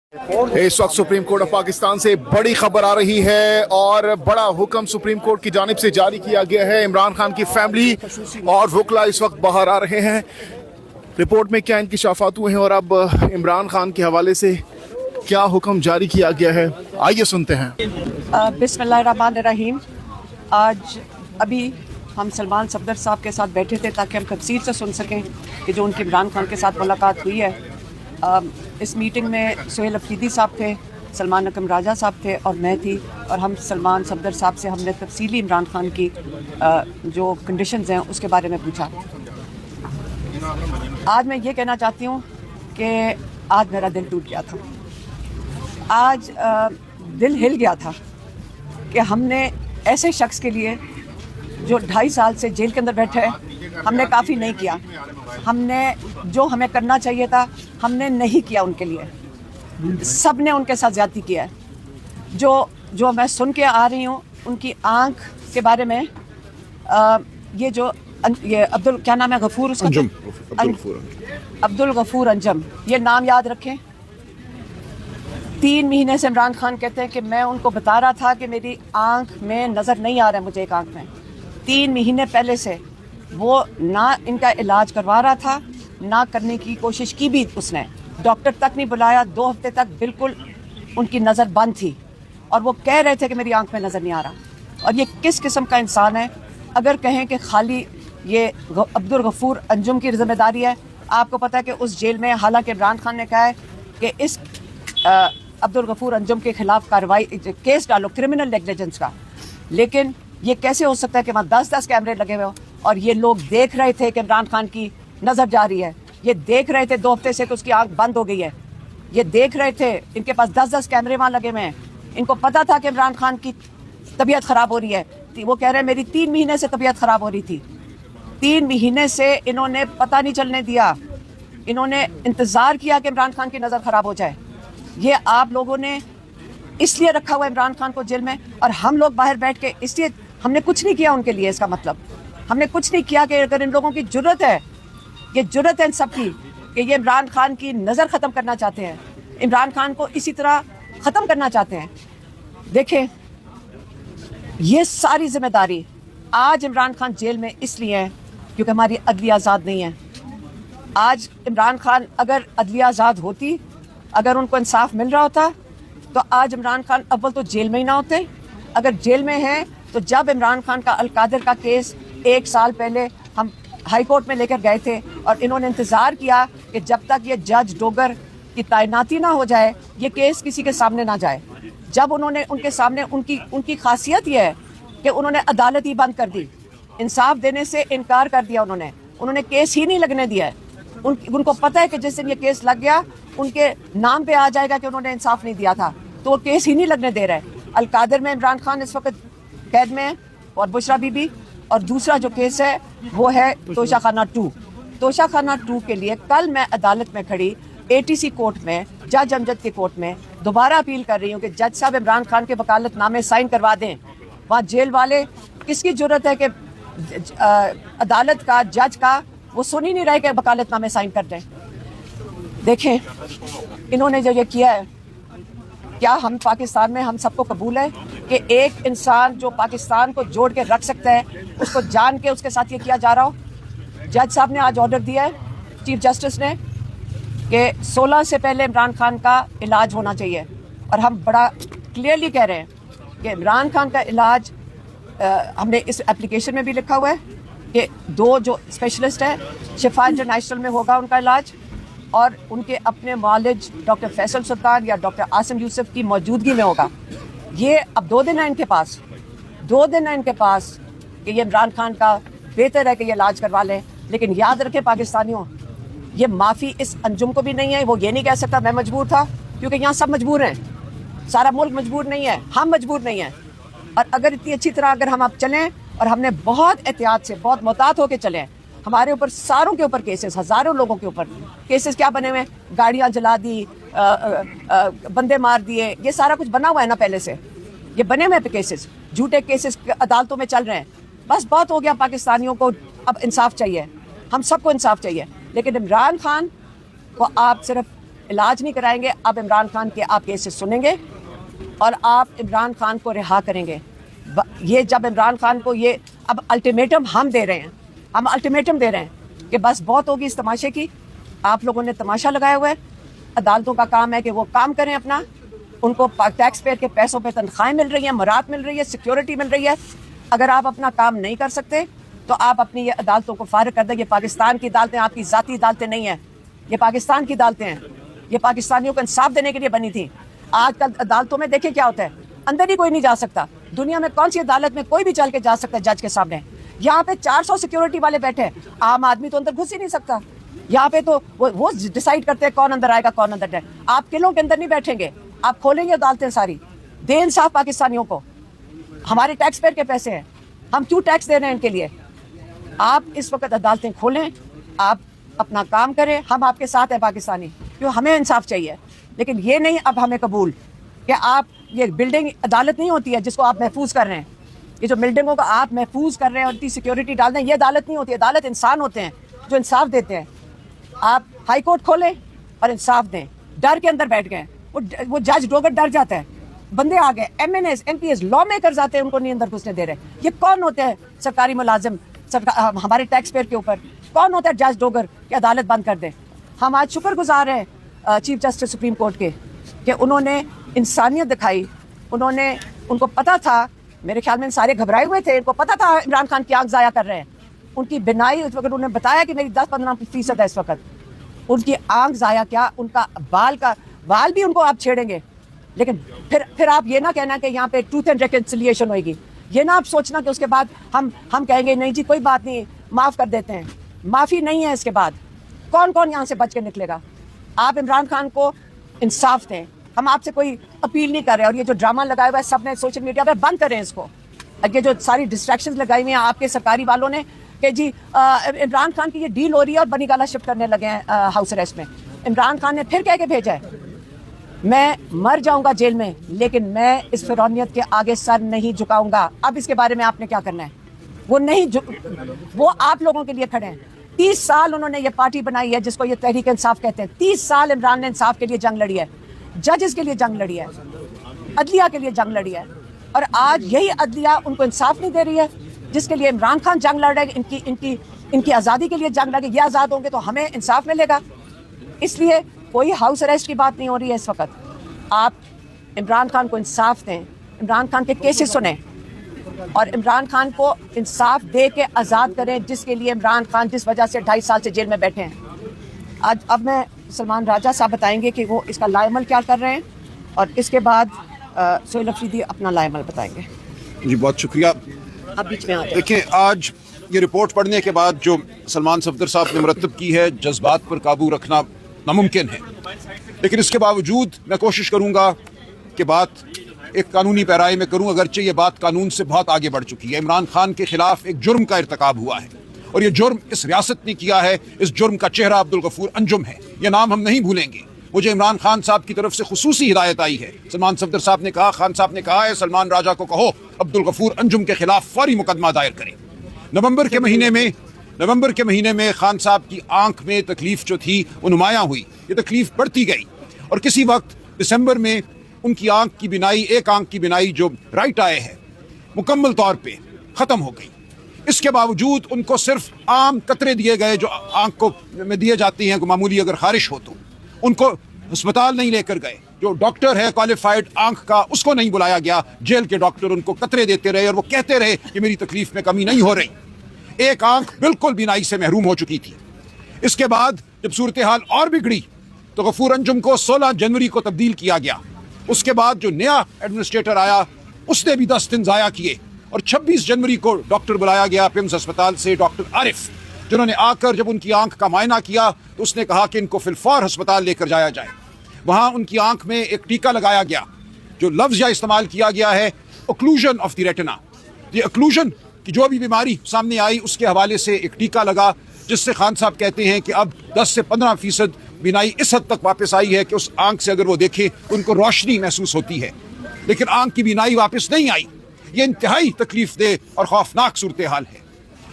इस वक्त supreme court of Pakistan से बड़ी खबर आ रही है और बड़ा हुक्म सुप्रीम कोर्ट की जानिब से जारी किया गया है। इमरान खान की फैमिली और वकला इस वक्त बाहर आ रहे हैं। रिपोर्ट में क्या इंकशाफात हुए हैं और अब इमरान खान के हवाले से क्या हुक्म जारी किया गया है, आइए सुनते हैं। बिस्मिल्लाहिर्रहमानिर्रहीम। आज अभी हम सलमान सफदर साहब के साथ बैठे थे ताकि हम तफसील से सुन सकें कि जो उनकी इमरान खान के साथ मुलाकात हुई है। इस मीटिंग में सुहेल अफरीदी साहब थे, सलमान अकरम राजा साहब थे और मैं थी, और हम सलमान सफदर साहब से हमने तफसीली इमरान खान की जो कंडीशंस हैं उसके बारे में पूछा। आज मैं ये कहना चाहती हूँ कि आज मेरा दिल टूट गया था। आज दिल हिल गया था कि हमने ऐसे शख्स के लिए जो 2.5 साल से जेल के अंदर बैठे है, हमने काफ़ी नहीं किया। हमने जो हमें करना चाहिए था हमने नहीं किया उनके लिए। सब ने उनके साथ ज़्यादती किया है। जो मैं सुन के आ रही हूँ उनकी आँख के बारे में, ये अब्दुल क्या नाम है, गफूर, उसका अब्दुल गफूर अंजम, ये नाम याद रखें। 3 महीने से इमरान खान कहते हैं कि मैं उनको बता रहा था कि मेरी आँख में नज़र नहीं आ रहा है, मुझे एक आँख में। 3 महीने पहले से वो ना इनका इलाज करवा रहा था, ना करने की कोशिश की भी उसने। डॉक्टर तक नहीं बुलाया। 2 हफ्ते तक बिल्कुल उनकी नज़र बंद थी और वो कह रहे थे कि मेरी आंख में नज़र नहीं आ रहा। और ये किस किस्म का इंसान है? अगर कहें कि खाली ये अब्दुल गफूर अंजुम की जिम्मेदारी है, आपको पता है कि उस जेल में, हालांकि इमरान खान ने कहा है कि इस अब्दुल गफूर अंजुम के खिलाफ कार्रवाई, केस डालो क्रिमिनल नेग्लिजेंस का, लेकिन ये कैसे हो सकता है कि वहाँ 10-10 कैमरे लगे हुए हो और ये लोग देख रहे थे कि इमरान खान की नज़र जा रही है। ये देख रहे थे 2 हफ्ते से कि उसकी आंख बंद हो गई है। ये देख रहे थे, इनके पास 10-10 कैमरे वहाँ लगे हुए हैं। इनको पता था कि इमरान खान की तबीयत ख़राब हो रही है। वो कह रहे हैं मेरी 3 महीने से तबीयत ख़राब हो रही थी। 3 महीने से इन्होंने पता नहीं चलने दिया। इन्होंने इंतज़ार किया कि इमरान खान की नज़र ख़राब हो जाए। ये आप लोगों ने इसलिए रखा हुआ इमरान खान को जेल में, और हम लोग बाहर बैठ के इसलिए हमने कुछ नहीं किया उनके लिए। इसका मतलब हमने कुछ नहीं किया कि अगर इन लोगों की जुर्रत है, ये जुर्रत है इन सब की कि ये इमरान खान की नज़र ख़त्म करना चाहते हैं, इमरान खान को इसी तरह ख़त्म करना चाहते हैं। देखें, ये सारी जिम्मेदारी आज इमरान खान जेल में इसलिए है क्योंकि हमारी अदलिया आज़ाद नहीं है। आज इमरान खान अगर अदलिया आज़ाद होती, अगर उनको इंसाफ मिल रहा होता, तो आज इमरान खान अव्वल तो जेल में ही ना होते। अगर जेल में हैं तो जब इमरान खान का अलकादर का केस 1 साल पहले हम हाई कोर्ट में लेकर गए थे और इन्होंने इंतज़ार किया कि जब तक ये जज डोगर की तैनाती ना हो जाए ये केस किसी के सामने ना जाए। जब उन्होंने उनके सामने, उनकी खासियत ये है कि उन्होंने अदालत ही बंद कर दी, इंसाफ देने से इनकार कर दिया। उन्होंने केस ही नहीं लगने दिया है। उनको पता है कि जिस दिन ये केस लग गया उनके नाम पे आ जाएगा कि उन्होंने इंसाफ नहीं दिया था, तो वो केस ही नहीं लगने दे रहे। अलकादर में इमरान खान इस वक्त कैद में है और बुशरा बीबी, और दूसरा जो केस है वो है तोशाखाना 2। तोशाखाना 2 के लिए कल मैं अदालत में खड़ी ATC कोर्ट में, जज अमजद के कोर्ट में दोबारा अपील कर रही हूँ कि जज साहब इमरान खान के वकालतनामे साइन करवा दें। वहाँ जेल वाले किसकी जरूरत है कि अदालत का, जज का, वो सुन ही नहीं रहे कि वकालतनामे साइन कर दें। देखें, इन्होंने जो ये किया है, क्या हम पाकिस्तान में हम सबको कबूल है कि एक इंसान जो पाकिस्तान को जोड़ के रख सकता है उसको जान के उसके साथ ये किया जा रहा हो? जज साहब ने आज ऑर्डर दिया है, चीफ जस्टिस ने, कि 16 से पहले इमरान खान का इलाज होना चाहिए। और हम बड़ा क्लियरली कह रहे हैं कि इमरान खान का इलाज, हमने इस एप्लीकेशन में भी लिखा हुआ है कि 2 जो स्पेशलिस्ट हैं शिफा इंटरनेशनल में होगा उनका इलाज, और उनके अपने मालिज डॉक्टर फैसल सुल्तान या डॉक्टर आसिम यूसुफ की मौजूदगी में होगा। ये अब 2 दिन है इनके पास, 2 दिन है इनके पास कि ये इमरान खान का बेहतर है कि ये इलाज करवा लें। लेकिन याद रखें पाकिस्तानियों, ये माफ़ी इस अंजुम को भी नहीं है। वो ये नहीं कह सकता मैं मजबूर था, क्योंकि यहाँ सब मजबूर हैं, सारा मुल्क मजबूर नहीं है, हम मजबूर नहीं हैं। और अगर इतनी अच्छी तरह अगर हम अब चलें, और हमने बहुत एहतियात से, बहुत मोहतात होकर चलें, हमारे ऊपर सारों के ऊपर केसेस, हज़ारों लोगों के ऊपर केसेस क्या बने हुए हैं, गाड़ियाँ जला दी, बंदे मार दिए, ये सारा कुछ बना हुआ है ना पहले से। ये बने हुए केसेस, झूठे केसेस अदालतों में चल रहे हैं। बस बहुत हो गया पाकिस्तानियों को, अब इंसाफ चाहिए, हम सबको इंसाफ चाहिए। लेकिन इमरान खान को आप सिर्फ علاج نہیں کرائیں گے اب عمران خان کے آپ کیسز سنیں گے اور آپ عمران خان کو رہا کریں گے. یہ جب عمران خان کو یہ اب الٹیمیٹم ہم دے رہے ہیں, ہم الٹیمیٹم دے رہے ہیں کہ بس بہت ہوگی اس تماشے کی. آپ لوگوں نے تماشا لگایا ہوا ہے. عدالتوں کا کام ہے کہ وہ کام کریں اپنا. ان کو ٹیکس پیئر کے پیسوں پہ تنخواہیں مل رہی ہیں, مراد مل رہی ہے, سیکیورٹی مل رہی ہے. اگر آپ اپنا کام نہیں کر سکتے تو آپ اپنی یہ عدالتوں کو فارغ کر دیں. یہ پاکستان کی عدالتیں آپ کی ذاتی عدالتیں نہیں ہیں, یہ پاکستان کی عدالتیں ہیں. یہ پاکستانیوں کو انصاف دینے کے لیے بنی تھیں. آج کل عدالتوں میں دیکھیں کیا ہوتا ہے, اندر ہی کوئی نہیں جا سکتا. دنیا میں کون سی عدالت میں کوئی بھی چل کے جا سکتا ہے جج کے سامنے؟ یہاں پہ 400 سیکیورٹی والے بیٹھے ہیں, عام آدمی تو اندر گھس ہی نہیں سکتا. یہاں پہ تو وہ ڈیسائیڈ کرتے ہیں کون اندر آئے گا کون اندر جائے. آپ قلعوں کے اندر نہیں بیٹھیں گے, آپ کھولیں گے عدالتیں ساری. دیں انصاف پاکستانیوں کو. ہمارے ٹیکس پیئر کے پیسے ہیں, ہم کیوں ٹیکس دے رہے ہیں ان کے لیے؟ آپ اس وقت عدالتیں کھولیں, آپ اپنا کام کریں. ہم آپ کے ساتھ ہیں پاکستانی, کیوں ہمیں انصاف چاہیے. لیکن یہ نہیں اب ہمیں قبول کہ آپ یہ بلڈنگ عدالت نہیں ہوتی ہے جس کو آپ محفوظ کر رہے ہیں. یہ جو بلڈنگوں کا آپ محفوظ کر رہے ہیں اور اتنی سیکیورٹی ڈال دیں, یہ عدالت نہیں ہوتی. عدالت انسان ہوتے ہیں جو انصاف دیتے ہیں. آپ ہائی کورٹ کھولیں اور انصاف دیں. ڈر کے اندر بیٹھ گئے, وہ جج ڈوگر ڈر جاتا ہے. بندے آ گئے, M N As, M P As, lawmakers آتے ہیں, ان کو نہیں اندر گھسنے دے رہے. یہ کون ہوتے ہیں سرکاری ملازم ہمارے ٹیکس پیئر کے اوپر؟ کون ہوتا ہے جج ڈوگر کہ عدالت بند کر دے؟ ہم آج شکر گزار ہیں چیف جسٹس سپریم کورٹ کے کہ انہوں نے انسانیت دکھائی. ان کو پتہ تھا, میرے خیال میں سارے گھبرائے ہوئے تھے, ان کو پتہ تھا عمران خان کی آنکھ ضائع کر رہے ہیں. ان کی بینائی اس وقت انہوں نے بتایا کہ میری 10-15% ہے اس وقت. ان کی آنکھ ضائع کیا, ان کا بال بھی ان کو آپ چھیڑیں گے. لیکن پھر آپ یہ نہ کہنا کہ یہاں پہ ٹروتھ اینڈ ریکنسیلیشن ہوئے گی. یہ نہ آپ سوچنا کہ اس کے بعد ہم کہیں گے نہیں جی کوئی بات نہیں, معاف کر دیتے ہیں. معافی نہیں ہے. اس کے بعد کون یہاں سے بچ کے نکلے گا؟ آپ عمران خان کو انصاف دیں. ہم آپ سے کوئی اپیل نہیں کر رہے. اور یہ جو ڈرامہ لگایا ہوا ہے سب نے سوشل میڈیا پر, بند کریں اس کو. یہ جو ساری ڈسٹریکشنز لگائی ہوئی ہیں آپ کے سرکاری والوں نے کہ جی عمران خان کی یہ ڈیل ہو رہی ہے اور بنی گالا شفٹ کرنے لگے ہیں ہاؤس اریسٹ میں. عمران خان نے پھر کہہ کے بھیجا ہے میں مر جاؤں گا جیل میں لیکن میں اس فرعونیت کے آگے سر نہیں جھکاؤں گا. اب اس کے بارے میں آپ نے کیا کرنا ہے؟ وہ آپ لوگوں کے لیے کھڑے ہیں. 30 سال انہوں نے یہ پارٹی بنائی ہے جس کو یہ تحریک انصاف کہتے ہیں. 30 سال عمران نے انصاف کے لیے جنگ لڑی ہے, ججز کے لیے جنگ لڑی ہے, عدلیہ کے لیے جنگ لڑی ہے. اور آج یہی عدلیہ ان کو انصاف نہیں دے رہی ہے جس کے لیے عمران خان جنگ لڑ رہے ہیں. ان کی آزادی کے لیے جنگ لڑے. یہ آزاد ہوں گے تو ہمیں انصاف ملے گا. اس لیے کوئی ہاؤس اریسٹ کی بات نہیں ہو رہی ہے اس وقت. آپ عمران خان کو انصاف دیں, عمران خان کے کیسز سنیں اور عمران خان کو انصاف دے کے آزاد کریں جس کے لیے عمران خان جس وجہ سے 2.5 سال سے جیل میں بیٹھے ہیں. اب میں سلمان راجہ صاحب بتائیں گے کہ وہ اس کا لائے عمل کیا کر رہے ہیں اور اس کے بعد سہیل افریدی اپنا لائے عمل بتائیں گے. جی بہت شکریہ. اب بیچ میں آ جائیں. دیکھیں آج یہ رپورٹ پڑھنے کے بعد جو سلمان صفدر صاحب نے مرتب کی ہے, جذبات پر قابو رکھنا ناممکن ہے. لیکن اس کے باوجود میں کوشش کروں گا کہ بات ایک قانونی پیرائی میں کروں, اگرچہ یہ بات قانون سے بہت آگے بڑھ چکی ہے. عمران خان کے خلاف ایک جرم کا ارتکاب ہوا ہے اور یہ جرم اس ریاست نے کیا ہے. اس جرم کا چہرہ عبدالغفور انجم ہے. یہ نام ہم نہیں بھولیں گے. مجھے عمران خان صاحب کی طرف سے خصوصی ہدایت آئی ہے. سلمان صفدر صاحب نے کہا, خان صاحب نے کہا ہے سلمان راجہ کو کہو عبدالغفور انجم کے خلاف فوری مقدمہ دائر کریں. نومبر کے مہینے میں خان صاحب کی آنکھ میں تکلیف جو تھی وہ نمایاں ہوئی. یہ تکلیف بڑھتی گئی اور کسی وقت دسمبر میں ان کی آنکھ کی بینائی, ایک آنکھ کی بینائی جو رائٹ آئے ہے, مکمل طور پہ ختم ہو گئی. اس کے باوجود ان کو صرف عام قطرے دیے گئے جو آنکھ کو میں دیے جاتے ہیں, معمولی اگر خارش ہو تو. ان کو ہسپتال نہیں لے کر گئے. جو ڈاکٹر ہے کوالیفائڈ آنکھ کا, اس کو نہیں بلایا گیا. جیل کے ڈاکٹر ان کو قطرے دیتے رہے اور وہ کہتے رہے کہ میری تکلیف میں کمی نہیں ہو رہی. ایک آنکھ بالکل بینائی سے محروم ہو چکی تھی. اس کے بعد جب صورتحال اور بگڑی تو غفور انجم کو 16 جنوری کو تبدیل کیا گیا. اس کے بعد جو نیا ایڈمنسٹریٹر آیا اس نے بھی 10 دن ضائع کیے اور 26 جنوری کو ڈاکٹر بلایا گیا پیمز ہسپتال سے, ڈاکٹر عارف, جنہوں نے آ کر جب ان کی آنکھ کا معائنہ کیا تو اس نے کہا کہ ان کو فی الفور ہسپتال لے کر جایا جائے. وہاں ان کی آنکھ میں ایک ٹیکہ لگایا گیا. جو لفظ یا استعمال کیا گیا ہے اوکلوژن آف دی ریٹنا. یہ اوکلوژن کی جو بھی بیماری سامنے آئی اس کے حوالے سے ایک ٹیکہ لگا جس سے خان صاحب کہتے ہیں کہ اب 10 سے 15% بینائی اس حد تک واپس آئی ہے کہ اس آنکھ سے اگر وہ دیکھیں ان کو روشنی محسوس ہوتی ہے, لیکن آنکھ کی بینائی واپس نہیں آئی. یہ انتہائی تکلیف دہ اور خوفناک صورتحال ہے.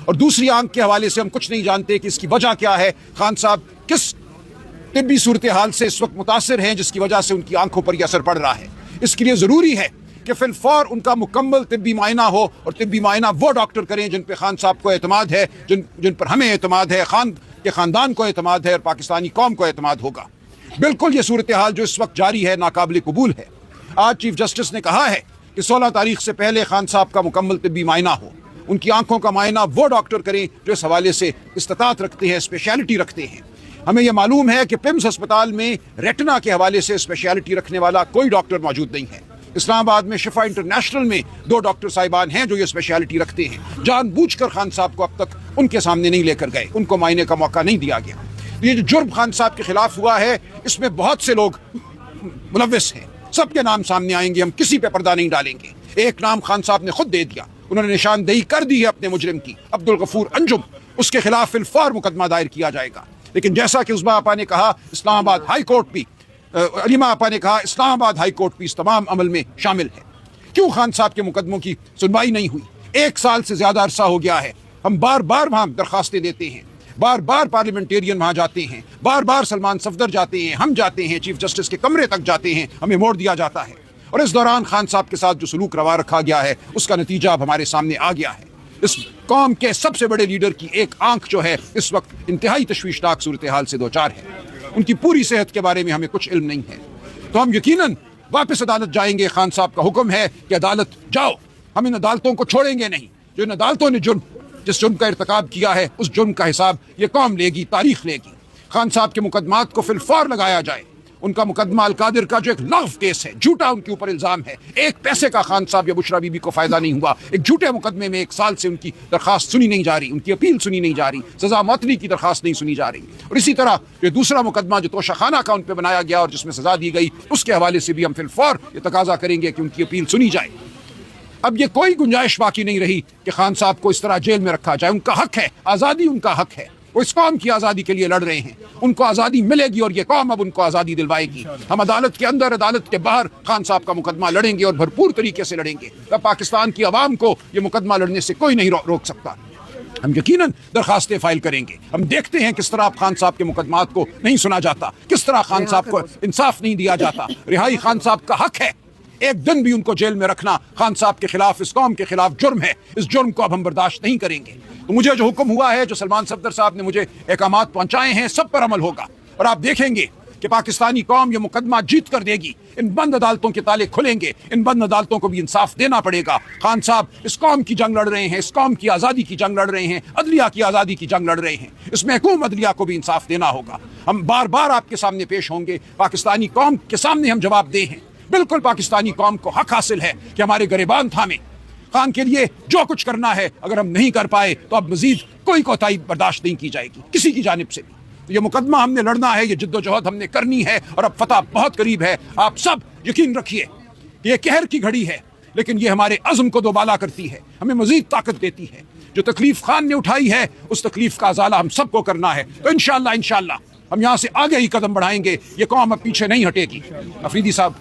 اور دوسری آنکھ کے حوالے سے ہم کچھ نہیں جانتے کہ اس کی وجہ کیا ہے. خان صاحب کس तिब्बी सूरत हाल से इस वक्त मुतासर हैं, जिसकी वजह से उनकी आंखों पर यह असर पड़ रहा है। इसके लिए ज़रूरी है कि फिलफौर उनका मुकम्मल तिब्बी मायना हो, और तिब्बी मायना वो डॉक्टर करें जिन पे खान साहब को एतमाद है, जिन पर हमें एतमाद है, खान के ख़ानदान को एतमाद है और पाकिस्तानी कौम को एतमाद होगा। बिल्कुल ये सूरत हाल जो इस वक्त जारी है नाकाबिल कबूल है। आज चीफ जस्टिस ने कहा है कि 16 तारीख से पहले खान साहब का मुकम्मल तिब्बी मायना हो, उनकी आंखों का मायना वो डॉक्टर करें जो इस हवाले से इस्तात रखते हैं, स्पेशलिटी रखते हैं। हमें यह मालूम है कि पिम्स अस्पताल में रेटिना के हवाले से स्पेशलिटी रखने वाला कोई डॉक्टर मौजूद नहीं है। इस्लामाबाद में शिफा इंटरनेशनल में 2 डॉक्टर साहिबान हैं जो ये स्पेशलिटी रखते हैं। जानबूझकर खान साहब को अब तक उनके सामने नहीं लेकर गए, उनको मायने का मौका नहीं दिया गया। ये जो जुर्म खान साहब के खिलाफ हुआ है, इसमें बहुत से लोग मुलव्विस हैं, सबके नाम सामने आएंगे, हम किसी पे पर्दा नहीं डालेंगे। एक नाम खान साहब ने खुद दे दिया, उन्होंने निशानदेही कर दी है अपने मुजरिम की, अब्दुल गफूर अंजुम, उसके खिलाफ फिलफौर मुकदमा दायर किया जाएगा। लेकिन जैसा कि उस्मा आपा ने कहा, इस्लामाबाद हाई कोर्ट भी, अलीमा आपा ने कहा, इस्लामाबाद हाई कोर्ट भी इस तमाम अमल में शामिल है। क्यों खान साहब के मुकदमों की सुनवाई नहीं हुई? 1 साल से ज्यादा अरसा हो गया है, हम बार बार वहां दरखास्तें देते हैं, बार बार पार्लियामेंटेरियन वहां जाते हैं, बार बार सलमान सफदर जाते हैं, हम जाते हैं, चीफ जस्टिस के कमरे तक जाते हैं, हमें मोड़ दिया जाता है। और इस दौरान खान साहब के साथ जो सलूक रवा रखा गया है, उसका नतीजा अब हमारे सामने आ गया है। इस कौम के सबसे बड़े लीडर की एक आंख जो है इस वक्त इंतहाई तशवीशनाक सूरत हाल से 2-4 है। उनकी पूरी सेहत के बारे में हमें कुछ इल्म नहीं है, तो हम यकीनन वापस अदालत जाएंगे। खान साहब का हुक्म है कि अदालत जाओ, हम इन अदालतों को छोड़ेंगे नहीं। जो इन अदालतों ने जिस जुर्म का इर्तिकाब किया है, उस जुर्म का हिसाब ये कौम लेगी, तारीख लेगी। खान साहब के मुकदमात को फिलफौर लगाया जाए। उनका मुकदमा अलकादिर का जो एक लग़्व केस है, झूठा उनके ऊपर इल्ज़ाम है, 1 पैसे का खान साहब या बुशरा बीबी को फ़ायदा नहीं हुआ। एक झूठे मुकदमे में 1 साल से उनकी दरखास्त सुनी नहीं जा रही, उनकी अपील सुनी नहीं जा रही, सज़ा मौतनी की दरखास्त नहीं सुनी जा रही। और इसी तरह जो दूसरा मुकदमा जो तोशाखाना का उन पर बनाया गया और जिसमें सज़ा दी गई, उसके हवाले से भी हम फिलफौर ये तकाजा करेंगे कि उनकी अपील सुनी जाए। अब ये कोई गुंजाइश बाकी नहीं रही कि खान साहब को इस तरह जेल में रखा जाए। उनका हक है, आज़ादी उनका हक है, वो इस कौम की आज़ादी के लिए लड़ रहे हैं, उनको आज़ादी मिलेगी और ये कौम अब उनको आज़ादी दिलवाएगी। हम अदालत के अंदर, अदालत के बाहर खान साहब का मुकदमा लड़ेंगे और भरपूर तरीके से लड़ेंगे। तब पाकिस्तान की आवाम को ये मुकदमा लड़ने से कोई नहीं रोक सकता। हम यकीनन दरखास्तें फाइल करेंगे। हम देखते हैं किस तरह खान साहब के मुकदमात को नहीं सुना जाता, किस तरह खान साहब को इंसाफ नहीं दिया जाता। रिहाई खान साहब का हक है, एक दिन भी उनको जेल में रखना खान साहब के खिलाफ, इस कौम के खिलाफ जुर्म है। इस जुर्म को अब हम बर्दाश्त नहीं करेंगे। तो मुझे जो हुक्म हुआ है, जो सलमान सफदर साहब ने मुझे अहकामात पहुंचाए हैं, सब पर अमल होगा। और आप देखेंगे कि पाकिस्तानी कौम ये मुकदमा जीत कर देगी। इन बंद अदालतों के ताले खुलेंगे, इन बंद अदालतों को भी इंसाफ देना पड़ेगा। खान साहब इस कौम की जंग लड़ रहे हैं, इस कौम की आज़ादी की जंग लड़ रहे हैं, अदलिया की आज़ादी की जंग लड़ रहे हैं। इस महकूम अदलिया को भी इंसाफ देना होगा। हम बार बार आपके सामने पेश होंगे, पाकिस्तानी कौम के सामने हम जवाब दे हैं। बिल्कुल पाकिस्तानी कौम को हक हासिल है कि हमारे गिरबान थामे। खान के लिए जो कुछ करना है, अगर हम नहीं कर पाए तो अब मजीद कोई कोताही बर्दाश्त नहीं की जाएगी किसी की जानिब से भी। तो ये मुकदमा हमने लड़ना है, ये जिद्दोजहद हमने करनी है और अब फतह बहुत करीब है। आप सब यकीन रखिए कि ये कहर की घड़ी है, लेकिन ये हमारे अज़्म को दोबाला करती है, हमें मजीद ताकत देती है। जो तकलीफ खान ने उठाई है, उस तकलीफ का अजाला हम सबको करना है। तो इंशाअल्लाह हम यहाँ से आगे ही कदम बढ़ाएंगे, ये कौम अब पीछे नहीं हटेगी। अफरीदी साहब।